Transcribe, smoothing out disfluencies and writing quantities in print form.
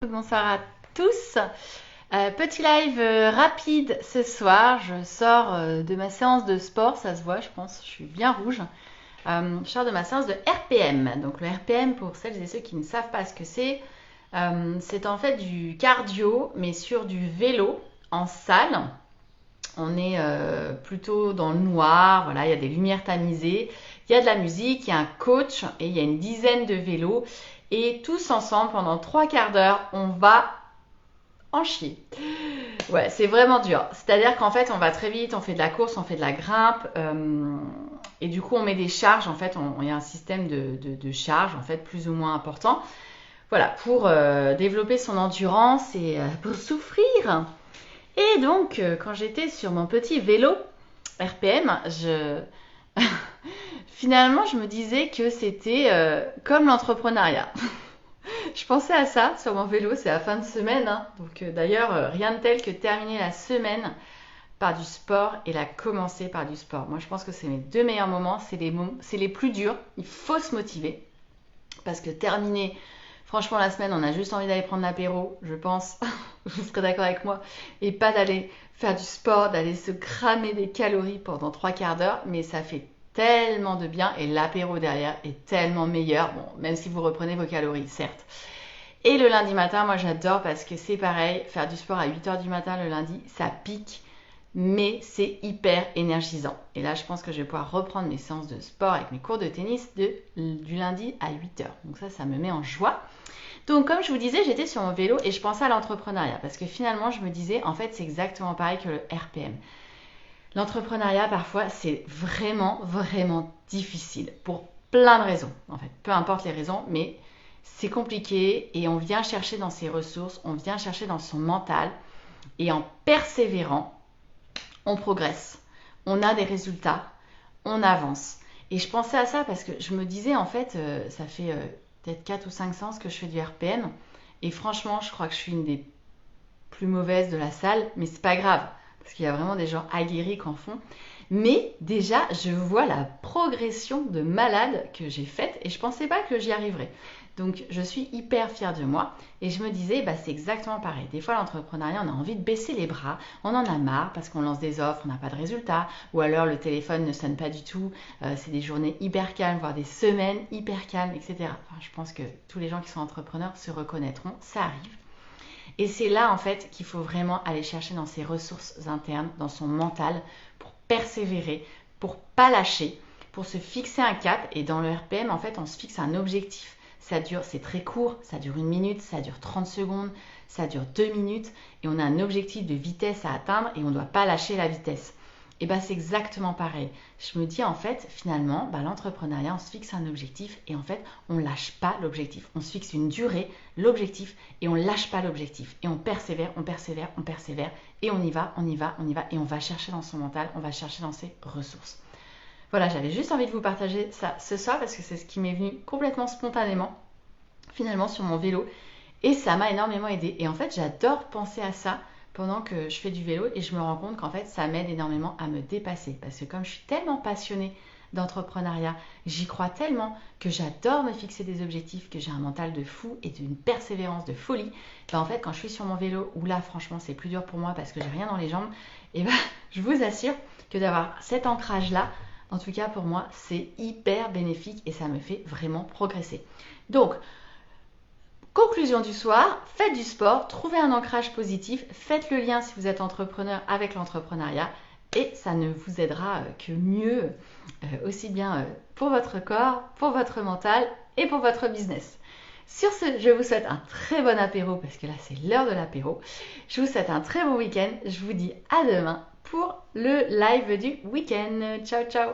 Bonsoir à tous. Petit live rapide ce soir. Je sors de ma séance de sport, ça se voit, je pense, je suis bien rouge. Je sors de ma séance de RPM. Donc le RPM, pour celles et ceux qui ne savent pas ce que c'est en fait du cardio, mais sur du vélo en salle. On est plutôt dans le noir, voilà, il y a des lumières tamisées, il y a de la musique, il y a un coach et il y a une dizaine de vélos. Et tous ensemble, pendant 3 quarts d'heure, on va en chier. Ouais, c'est vraiment dur. C'est-à-dire qu'en fait, on va très vite, on fait de la course, on fait de la grimpe, et du coup, on met des charges. En fait, il y a un système de charges, en fait, plus ou moins important. Voilà, pour développer son endurance et pour souffrir. Et donc, quand j'étais sur mon petit vélo RPM, finalement, je me disais que c'était comme l'entrepreneuriat. Je pensais à ça sur mon vélo, c'est la fin de semaine, hein. Donc d'ailleurs, rien de tel que terminer la semaine par du sport et la commencer par du sport. Moi, je pense que c'est mes deux meilleurs moments, c'est les plus durs. Il faut se motiver parce que terminer, franchement, la semaine, on a juste envie d'aller prendre l'apéro, je pense. Vous serez d'accord avec moi, et pas d'aller faire du sport, d'aller se cramer des calories pendant 3 quarts d'heure, mais ça fait tellement de bien et l'apéro derrière est tellement meilleur, bon, même si vous reprenez vos calories, certes. Et le lundi matin, moi j'adore parce que c'est pareil, faire du sport à 8 h du matin le lundi, ça pique, mais c'est hyper énergisant. Et là, je pense que je vais pouvoir reprendre mes séances de sport avec mes cours de tennis du lundi à 8 h. Donc ça me met en joie. Donc comme je vous disais, j'étais sur mon vélo et je pensais à l'entrepreneuriat parce que finalement, je me disais, en fait, c'est exactement pareil que le RPM. L'entrepreneuriat, parfois, c'est vraiment, vraiment difficile pour plein de raisons. En fait, peu importe les raisons, mais c'est compliqué et on vient chercher dans ses ressources, on vient chercher dans son mental et en persévérant, on progresse, on a des résultats, on avance. Et je pensais à ça parce que je me disais, en fait, ça fait peut-être 4 ou 5 séances que je fais du RPM. Et franchement, je crois que je suis une des plus mauvaises de la salle, mais c'est pas grave, parce qu'il y a vraiment des gens aguerris qui en font. Mais déjà, je vois la progression de malade que j'ai faite et je pensais pas que j'y arriverais. Donc, je suis hyper fière de moi et je me disais, bah, c'est exactement pareil. Des fois, l'entrepreneuriat, on a envie de baisser les bras, on en a marre parce qu'on lance des offres, on n'a pas de résultats, ou alors le téléphone ne sonne pas du tout, c'est des journées hyper calmes, voire des semaines hyper calmes, etc. Enfin, je pense que tous les gens qui sont entrepreneurs se reconnaîtront, ça arrive. Et c'est là, en fait, qu'il faut vraiment aller chercher dans ses ressources internes, dans son mental, pour persévérer, pour pas lâcher, pour se fixer un cap. Et dans le RPM, en fait, on se fixe un objectif. Ça dure, c'est très court, ça dure 1 minute, ça dure 30 secondes, ça dure 2 minutes. Et on a un objectif de vitesse à atteindre et on ne doit pas lâcher la vitesse. Et bien c'est exactement pareil. Je me dis en fait, finalement, l'entrepreneuriat, on se fixe un objectif et en fait, on ne lâche pas l'objectif. On se fixe une durée, l'objectif, et on ne lâche pas l'objectif. Et on persévère, on persévère, on persévère, et on y va, on y va, on y va, et on va chercher dans son mental, on va chercher dans ses ressources. Voilà, j'avais juste envie de vous partager ça ce soir parce que c'est ce qui m'est venu complètement spontanément, finalement, sur mon vélo. Et ça m'a énormément aidé. Et en fait, j'adore penser à ça pendant que je fais du vélo et je me rends compte qu'en fait, ça m'aide énormément à me dépasser. Parce que comme je suis tellement passionnée d'entrepreneuriat, j'y crois tellement que j'adore me fixer des objectifs, que j'ai un mental de fou et d'une persévérance de folie. En fait, quand je suis sur mon vélo, où là, franchement, c'est plus dur pour moi parce que j'ai rien dans les jambes, et je vous assure que d'avoir cet ancrage-là, en tout cas pour moi, c'est hyper bénéfique et ça me fait vraiment progresser. Donc, conclusion du soir, faites du sport, trouvez un ancrage positif, faites le lien si vous êtes entrepreneur avec l'entrepreneuriat et ça ne vous aidera que mieux, aussi bien pour votre corps, pour votre mental et pour votre business. Sur ce, je vous souhaite un très bon apéro parce que là c'est l'heure de l'apéro. Je vous souhaite un très bon week-end. Je vous dis à demain pour le live du week-end. Ciao ciao.